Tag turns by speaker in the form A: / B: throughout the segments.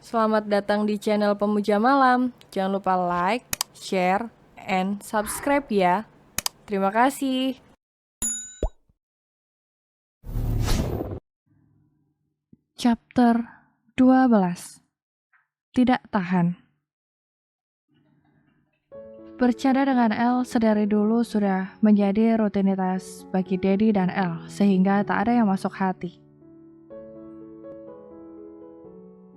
A: Selamat datang di channel Pemuja Malam. Jangan lupa like, share, and subscribe ya. Terima kasih.
B: Chapter 12. Tidak tahan. Bercanda dengan Elle sedari dulu sudah menjadi rutinitas bagi Daddy dan Elle, sehingga tak ada yang masuk hati.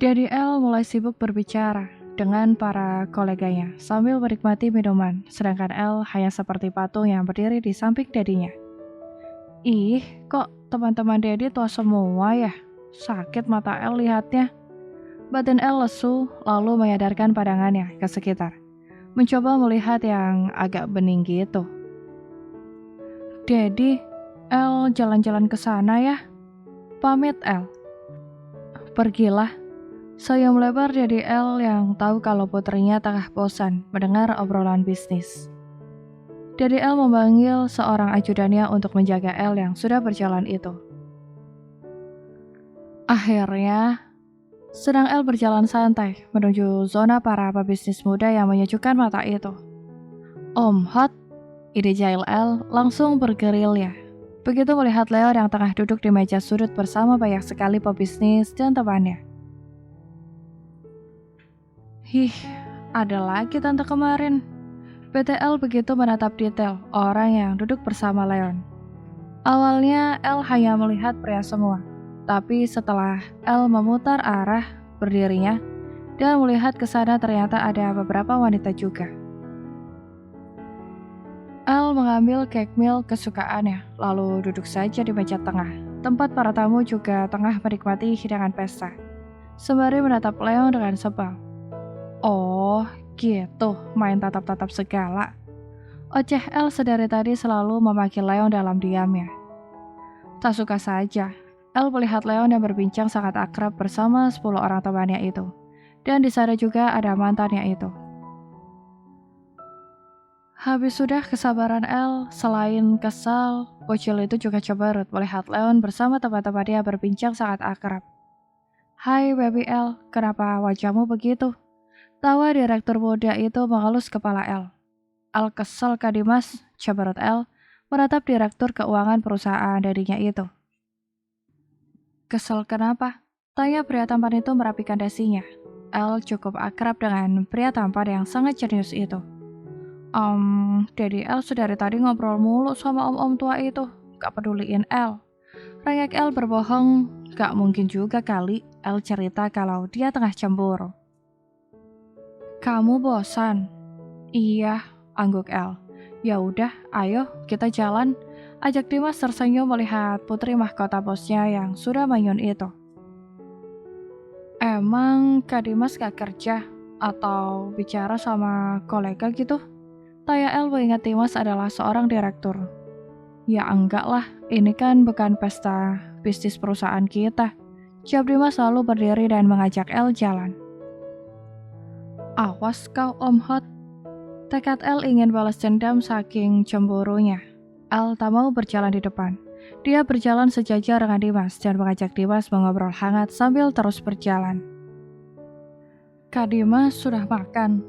B: Daddy Elle mulai sibuk berbicara dengan para koleganya sambil menikmati minuman, sedangkan Elle hanya seperti patung yang berdiri di samping Daddy-nya. Ih, kok teman-teman Daddy tua semua ya? Sakit mata Elle lihatnya. Batin Elle lesu, lalu menyadarkan pandangannya ke sekitar. Mencoba melihat yang agak bening gitu. Daddy, Elle jalan-jalan ke sana ya. Pamit Elle. Pergilah. Senyum lebar Daddy Elle yang tahu kalau putrinya tengah bosan mendengar obrolan bisnis. Daddy Elle memanggil seorang ajudannya untuk menjaga Elle yang sudah berjalan itu. Akhirnya, sedang Elle berjalan santai menuju zona para pebisnis muda yang menyejukkan mata itu. Om Hot, ide jahil Elle langsung bergerilya. Begitu melihat Leon yang tengah duduk di meja sudut bersama banyak sekali pebisnis dan temannya. Hih, ada lagi tante kemarin. BTL begitu menatap detail orang yang duduk bersama Leon. Awalnya Elle hanya melihat pria semua, tapi setelah Elle memutar arah berdirinya dan melihat ke sana ternyata ada beberapa wanita juga. Elle mengambil cake meal kesukaannya, lalu duduk saja di meja tengah, tempat para tamu juga tengah menikmati hidangan pesta. Sembari menatap Leon dengan sebal. Oh, gitu, main tatap-tatap segala. Oceh Elle sedari tadi selalu memanggil Leon dalam diamnya. Tak suka saja, Elle melihat Leon yang berbincang sangat akrab bersama 10 orang temannya itu. Dan di sana juga ada mantannya itu. Habis sudah kesabaran Elle, selain kesal, bocil itu juga cemerut melihat Leon bersama teman-temannya berbincang sangat akrab. Hai baby Elle, kenapa wajahmu begitu? Tawa direktur muda itu mengelus kepala Elle. Elle kesel Kak Dimas, cemerut Elle, menatap direktur keuangan perusahaan dadinya itu. Kesel kenapa? Tanya pria tampan itu merapikan dasinya. Elle cukup akrab dengan pria tampan yang sangat serius itu. Daddy Elle sudah dari tadi ngobrol mulu sama om-om tua itu. Gak peduliin Elle. Rengek Elle berbohong, gak mungkin juga kali Elle cerita kalau dia tengah cemburu. Kamu bosan? Iya, angguk Elle. Ya udah, ayo kita jalan. Ajak Dimas tersenyum melihat putri mahkota bosnya yang sudah manyun itu. Emang Kak Dimas gak kerja? Atau bicara sama kolega gitu? Tanya Elle mengingat Dimas adalah seorang direktur. Ya enggak lah, ini kan bukan pesta bisnis perusahaan kita. Jawab Dimas lalu berdiri dan mengajak Elle jalan. Awas kau Om Hot. Tekad Elle ingin balas dendam saking cemburunya. Elle tak mau berjalan di depan. Dia berjalan sejajar dengan Dimas dan mengajak Dimas mengobrol hangat sambil terus berjalan. Kak Dimas sudah makan?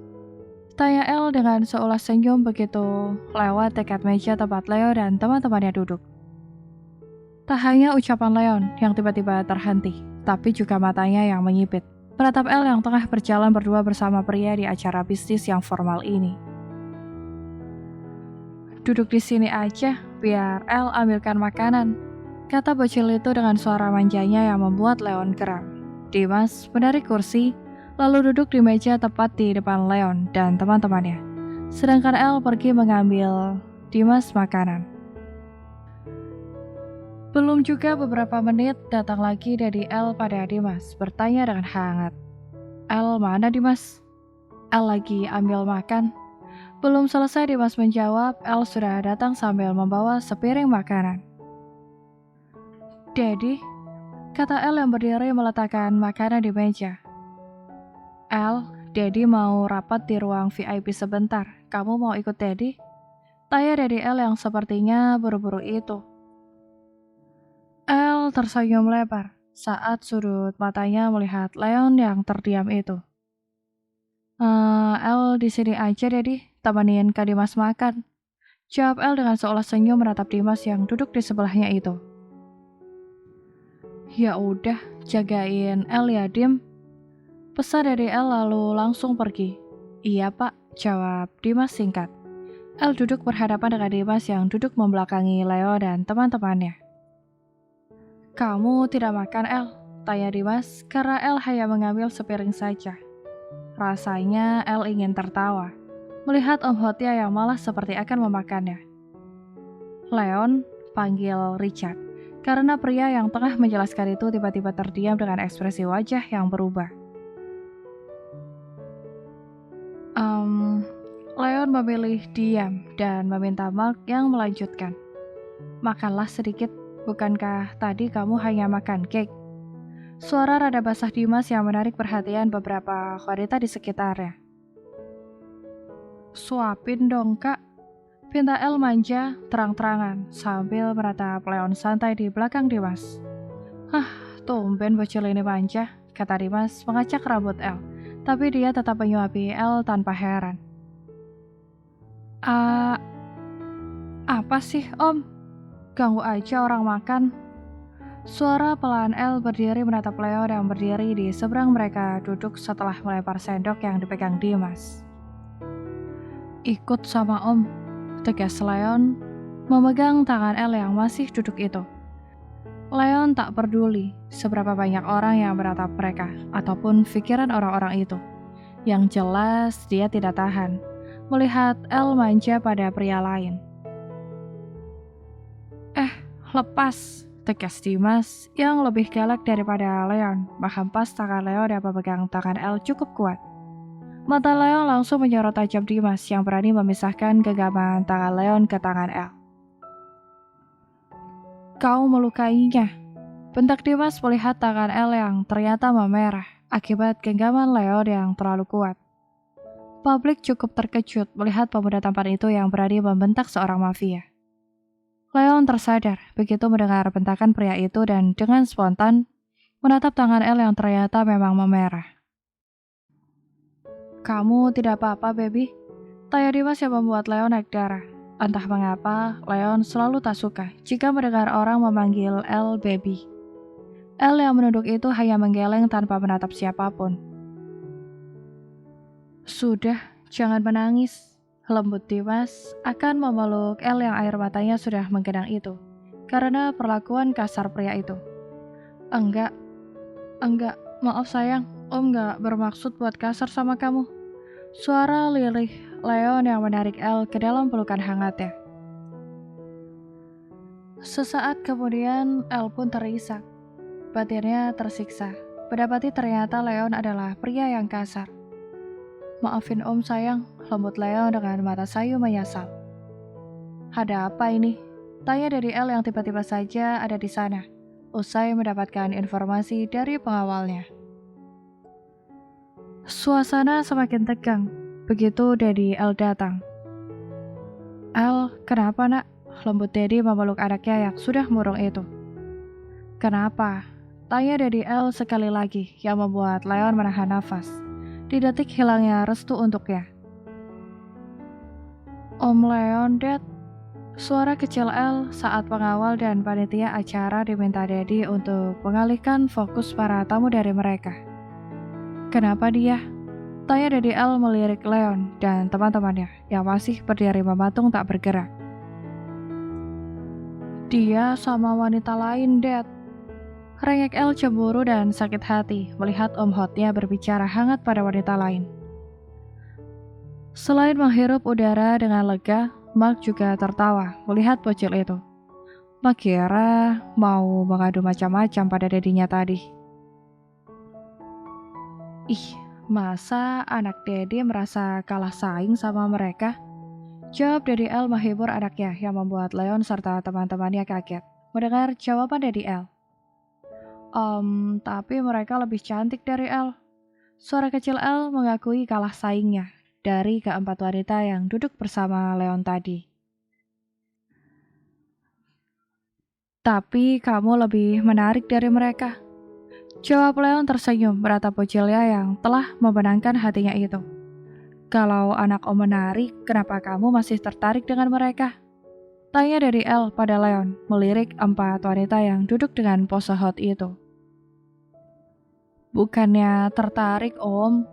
B: Tanya Elle dengan seulas senyum begitu lewat dekat meja tempat Leo dan teman-temannya duduk. Tak hanya ucapan Leon yang tiba-tiba terhenti, tapi juga matanya yang menyipit. Menatap Elle yang tengah berjalan berdua bersama pria di acara bisnis yang formal ini. Duduk di sini aja, biar Elle ambilkan makanan, kata bocil itu dengan suara manjanya yang membuat Leon geram. Dimas menarik kursi, lalu duduk di meja tepat di depan Leon dan teman-temannya. Sedangkan Elle pergi mengambil Dimas makanan. Belum juga beberapa menit datang lagi dari Elle pada Dimas, bertanya dengan hangat. Elle mana Dimas? Elle lagi ambil makan. Belum selesai Dimas menjawab, Elle sudah datang sambil membawa sepiring makanan. Daddy, kata Elle yang berdiri meletakkan makanan di meja. Elle, Daddy mau rapat di ruang VIP sebentar. Kamu mau ikut Daddy? Tanya Daddy Elle yang sepertinya buru-buru itu. Elle tersenyum lebar. saat sudut matanya melihat Leon yang terdiam itu. El di sini aja Daddy, temenin Kak Dimas makan. Jawab El dengan seolah senyum menatap Dimas yang duduk di sebelahnya itu. Ya udah, jagain El ya Dim. Pesan dari El lalu langsung pergi. Iya pak, jawab Dimas singkat. El duduk berhadapan dengan Dimas yang duduk membelakangi Leo dan teman-temannya. Kamu tidak makan El? Tanya Dimas karena El hanya mengambil sepiring saja. Rasanya El ingin tertawa, melihat Om Hotya yang malah seperti akan memakannya. Leon, panggil Richard, karena pria yang tengah menjelaskan itu tiba-tiba terdiam dengan ekspresi wajah yang berubah. Leon memilih diam dan meminta Mark yang melanjutkan. Makanlah sedikit, bukankah tadi kamu hanya makan cake? Suara rada basah Dimas yang menarik perhatian beberapa wanita di sekitarnya. Suapin dong kak, pinta El manja terang-terangan sambil menatap Leon santai di belakang Dimas. Tumben bocil ini manja, kata Dimas mengacak rambut El, tapi dia tetap menyuapi El tanpa heran. Apa sih om? Ganggu aja orang makan. Suara pelan El berdiri menatap Leo yang berdiri di seberang mereka duduk setelah melempar sendok yang dipegang Dimas. Ikut sama om, tegas Leon, memegang tangan El yang masih duduk itu. Leon tak peduli seberapa banyak orang yang menatap mereka ataupun pikiran orang-orang itu. Yang jelas dia tidak tahan melihat El manja pada pria lain. Lepas, tegas Dimas yang lebih galak daripada Leon menghempas tangan Leo dan memegang tangan El cukup kuat. Mata Leon langsung menyorot tajam Dimas yang berani memisahkan genggaman tangan Leon ke tangan El. Kau melukainya, bentak Dimas melihat tangan El yang ternyata memerah akibat genggaman Leon yang terlalu kuat. Publik cukup terkejut melihat pemuda tampan itu yang berani membentak seorang mafia. Leon tersadar begitu mendengar bentakan pria itu dan dengan spontan menatap tangan El yang ternyata memang memerah. Kamu tidak apa-apa, baby? Tanya Dimas yang membuat Leon naik darah. Entah mengapa, Leon selalu tak suka jika mendengar orang memanggil El baby. El yang menunduk itu hanya menggeleng tanpa menatap siapapun. Sudah, jangan menangis. Lembut Dimas akan memeluk El yang air matanya sudah menggenang itu karena perlakuan kasar pria itu. Enggak, maaf sayang, om gak bermaksud buat kasar sama kamu. Suara lirih Leon yang menarik El ke dalam pelukan hangatnya. Sesaat kemudian El pun terisak, batinnya tersiksa, mendapati ternyata Leon adalah pria yang kasar. Maafin om sayang, lembut Leon dengan mata sayu menyesal. Ada apa ini? Tanya dari El yang tiba-tiba saja ada di sana, usai mendapatkan informasi dari pengawalnya. Suasana semakin tegang, begitu Daddy El datang. El, kenapa nak? Lembut Daddy memeluk anaknya yang sudah murung itu. Kenapa? Tanya Daddy El sekali lagi yang membuat Leon menahan nafas. Di detik hilangnya restu untuknya. Om Leon, Dad. Suara kecil El saat pengawal dan panitia acara diminta Daddy untuk mengalihkan fokus para tamu dari mereka. Kenapa dia? Tanya Daddy El melirik Leon dan teman-temannya yang masih berdiri mematung tak bergerak. Dia sama wanita lain, Dad. Rengek El cemburu dan sakit hati melihat Om Hotnya berbicara hangat pada wanita lain. Selain menghirup udara dengan lega, Mark juga tertawa melihat bocil itu. Mark kira mau mengadu macam-macam pada dedinya tadi. Masa anak Dedi merasa kalah saing sama mereka? Jawab Daddy El menghibur anaknya yang membuat Leon serta teman-temannya kaget mendengar jawaban Daddy El. Tapi mereka lebih cantik dari El. Suara kecil El mengakui kalah saingnya dari keempat wanita yang duduk bersama Leon tadi. Tapi kamu lebih menarik dari mereka. Jawab Leon tersenyum beratap bocilnya yang telah memenangkan hatinya itu. Kalau anak om menarik, kenapa kamu masih tertarik dengan mereka? Tanya dari El pada Leon, melirik 4 wanita yang duduk dengan pose hot itu. Bukannya tertarik om,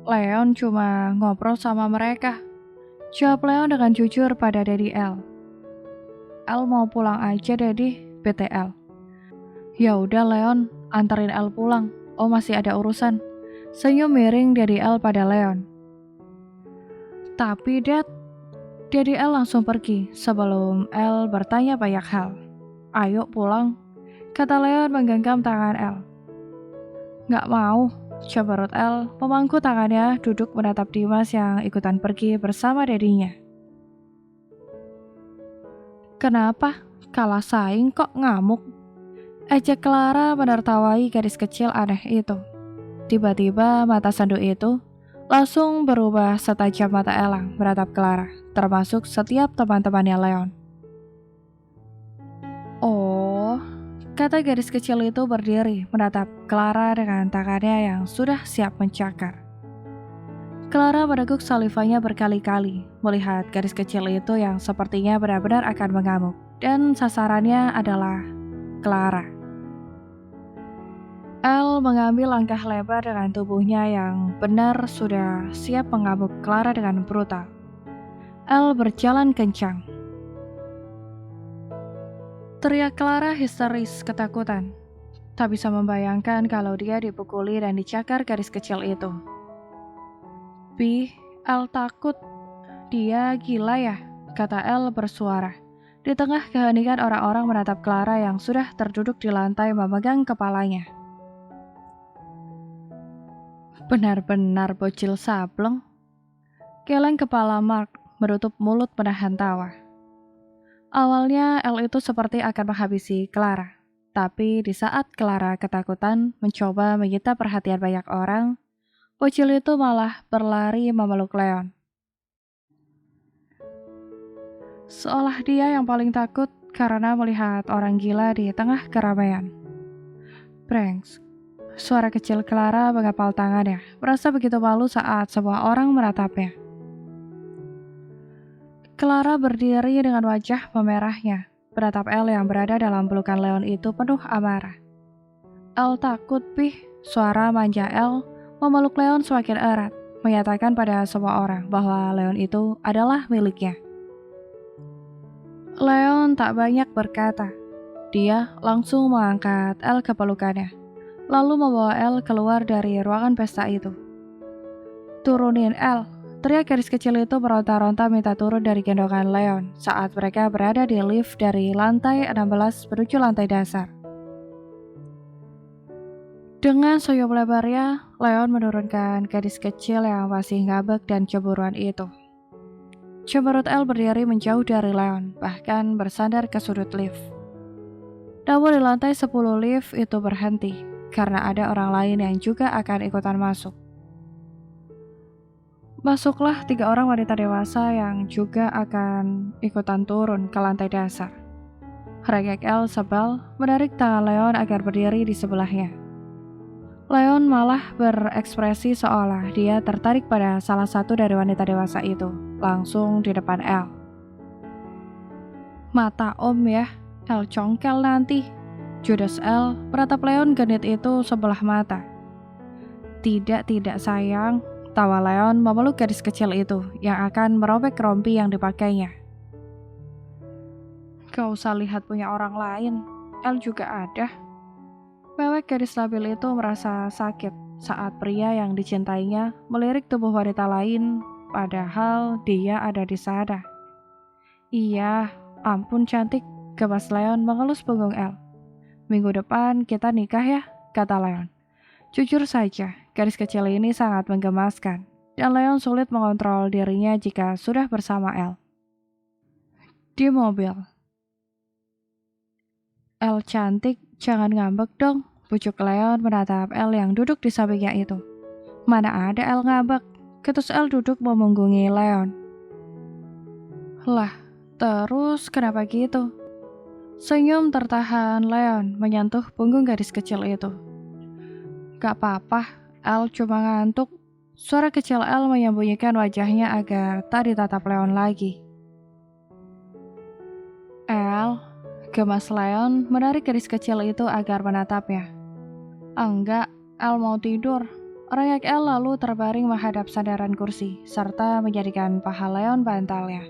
B: Leon cuma ngobrol sama mereka. Jawab Leon dengan jujur pada Daddy El. El mau pulang aja Daddy, BTL. Ya udah Leon, anterin El pulang. Oh masih ada urusan. Senyum miring Daddy El pada Leon. Tapi Daddy El langsung pergi sebelum El bertanya banyak hal. Ayo pulang, kata Leon menggenggam tangan El. Gak mau, ceberut El memangku tangannya duduk menatap Dimas yang ikutan pergi bersama dedinya. Kenapa? Kalah saing kok ngamuk? Ejek Clara menertawai gadis kecil aneh itu. Tiba-tiba mata sandu itu langsung berubah setajam mata elang menatap Clara, termasuk setiap teman-temannya Leon. Oh, kata gadis kecil itu berdiri menatap Clara dengan tangannya yang sudah siap mencakar. Clara meneguk salivanya berkali-kali melihat gadis kecil itu yang sepertinya benar-benar akan mengamuk, dan sasarannya adalah Clara. El mengambil langkah lebar dengan tubuhnya yang benar sudah siap mengamuk Clara dengan brutal. El berjalan kencang. Teriak Clara histeris ketakutan. Tak bisa membayangkan kalau dia dipukuli dan dicakar gadis kecil itu. El takut. Dia gila ya, kata El bersuara. Di tengah keheningan orang-orang menatap Clara yang sudah terduduk di lantai memegang kepalanya. Benar-benar bocil sableng. Geleng kepala Mark menutup mulut menahan tawa. Awalnya El itu seperti akan menghabisi Clara. Tapi di saat Clara ketakutan mencoba menyita perhatian banyak orang, bocil itu malah berlari memeluk Leon. Seolah dia yang paling takut karena melihat orang gila di tengah keramaian. Pranks. Suara kecil Clara mengepal tangannya, merasa begitu malu saat semua orang menatapnya. Clara berdiri dengan wajah memerahnya, menatap El yang berada dalam pelukan Leon itu penuh amarah. El takut, suara manja El memeluk Leon semakin erat, menyatakan pada semua orang bahwa Leon itu adalah miliknya. Leon tak banyak berkata, dia langsung mengangkat El ke pelukannya. Lalu membawa El keluar dari ruangan pesta itu. Turunin El, teriak gadis kecil itu meronta-ronta minta turun dari gendongan Leon saat mereka berada di lift dari lantai 16 menuju lantai dasar. Dengan senyum lebarnya, Leon menurunkan gadis kecil yang masih ngabek dan cemburuan itu. Cemberut El berdiri menjauh dari Leon, bahkan bersandar ke sudut lift. Namun di lantai 10 lift itu berhenti. Karena ada orang lain yang juga akan ikutan masuk. Masuklah 3 orang wanita dewasa yang juga akan ikutan turun ke lantai dasar. Rengek El sebal menarik tangan Leon agar berdiri di sebelahnya. Leon malah berekspresi seolah dia tertarik pada salah satu dari wanita dewasa itu, langsung di depan El. Mata om ya, El congkel nanti. Judas El menatap Leon genit itu sebelah mata. Tidak sayang, tawa Leon memeluk gadis kecil itu yang akan merobek rompi yang dipakainya. Gak usah lihat punya orang lain, El juga ada. Mewek gadis labil itu merasa sakit saat pria yang dicintainya melirik tubuh wanita lain padahal dia ada di sana. Iya, ampun cantik, gebas Leon mengelus punggung El. Minggu depan kita nikah ya, kata Leon. Jujur saja, gadis kecil ini sangat menggemaskan, dan Leon sulit mengontrol dirinya jika sudah bersama El. Di mobil. El cantik, jangan ngambek dong, pucuk Leon menatap El yang duduk di sampingnya itu. Mana ada El ngambek, ketus El duduk memunggungi Leon. Lah, terus kenapa gitu? Senyum tertahan Leon menyentuh punggung gadis kecil itu. Gak apa-apa, El cuma ngantuk. Suara kecil El menyembunyikan wajahnya agar tak ditatap Leon lagi. El, gemas Leon menarik keris kecil itu agar menatapnya. Enggak, El mau tidur. Rayak El lalu terbaring menghadap sandaran kursi, serta menjadikan paha Leon bantalnya.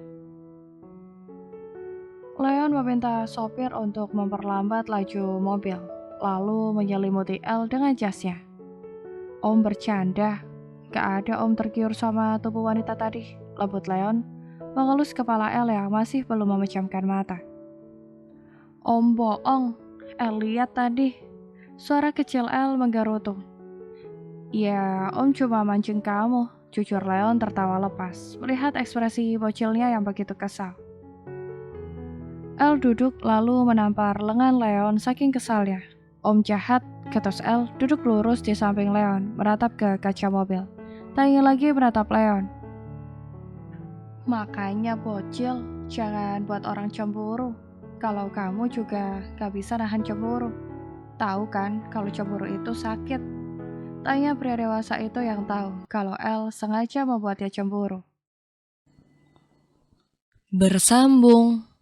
B: Leon meminta sopir untuk memperlambat laju mobil, lalu menyelimuti El dengan jasnya. Om bercanda, gak ada om tergiur sama tubuh wanita tadi, lembut Leon, mengelus kepala El yang masih belum memejamkan mata. Om bohong, El lihat tadi. Suara kecil El menggerutu. Ya, om cuma mancing kamu, jujur Leon tertawa lepas, melihat ekspresi bocilnya yang begitu kesal. El duduk lalu menampar lengan Leon saking kesalnya. Om jahat, ketus El duduk lurus di samping Leon, menatap ke kaca mobil. Tak ingin lagi menatap Leon. Makanya bocil, jangan buat orang cemburu. Kalau kamu juga gak bisa nahan cemburu. Tahu kan kalau cemburu itu sakit? Tanya pria dewasa itu yang tahu kalau El sengaja membuatnya cemburu.
A: Bersambung.